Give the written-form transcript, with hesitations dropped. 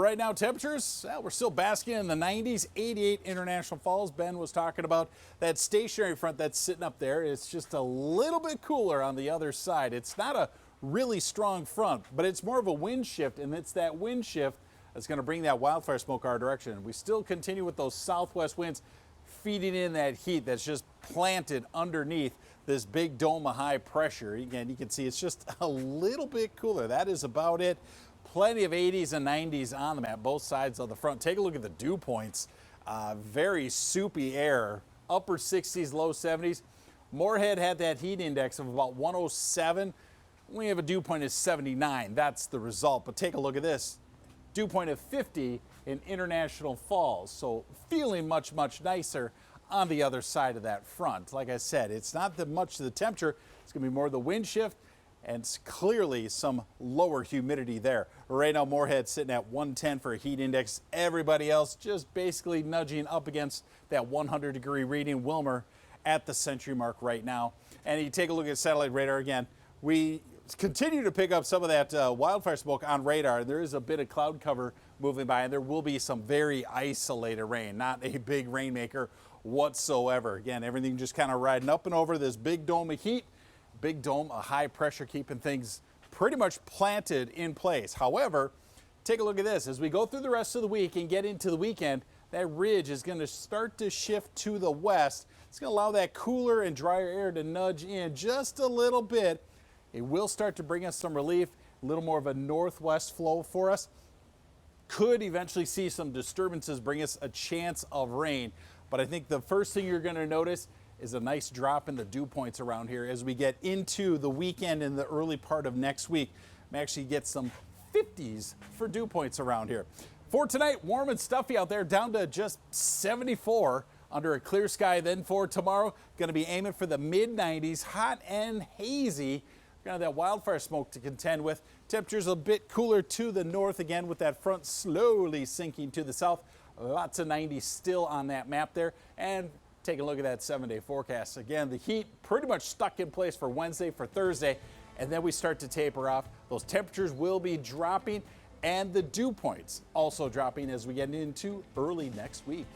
Right now, temperatures, well, we're still basking in the 90s, 88 International Falls. Ben was talking about that stationary front that's sitting up there. It's just a little bit cooler on the other side. It's not a really strong front, but it's more of a wind shift, and it's that wind shift that's going to bring that wildfire smoke our direction. We still continue with those southwest winds feeding in that heat that's just planted underneath this big dome of high pressure. Again, you can see it's just a little bit cooler. That is about it. Plenty of 80s and 90s on the map, both sides of the front. Take a look at the dew points. Very soupy air, upper 60s, low 70s. Moorhead had that heat index of about 107. We have a dew point of 79. That's the result. But take a look at this. Dew point of 50 in International Falls. So feeling much, much nicer on the other side of that front. Like I said, it's not that much of the temperature. It's going to be more the wind shift and clearly some lower humidity there. Right now, Moorhead sitting at 110 for a heat index. Everybody else just basically nudging up against that 100-degree reading. Wilmer at the century mark right now. And you take a look at satellite radar again. We continue to pick up some of that wildfire smoke on radar. There is a bit of cloud cover moving by, and there will be some very isolated rain, not a big rainmaker whatsoever. Again, everything just kind of riding up and over this big dome of heat. Big dome, a high pressure keeping things pretty much planted in place. However, take a look at this. As we go through the rest of the week and get into the weekend, that ridge is going to start to shift to the west. It's going to allow that cooler and drier air to nudge in just a little bit. It will start to bring us some relief, a little more of a northwest flow for us. Could eventually see some disturbances bring us a chance of rain. But I think the first thing you're going to notice is a nice drop in the dew points around here as we get into the weekend and the early part of next week. We actually get some 50s for dew points around here. For tonight, warm and stuffy out there, down to just 74 under a clear sky. Then for tomorrow, going to be aiming for the mid-90s, hot and hazy. We're going to have that wildfire smoke to contend with. Temperatures a bit cooler to the north again with that front slowly sinking to the south. Lots of 90s still on that map there. And taking a look at that 7-day forecast. Again, the heat pretty much stuck in place for Wednesday, for Thursday, and then we start to taper off. Those temperatures will be dropping, and the dew points also dropping as we get into early next week.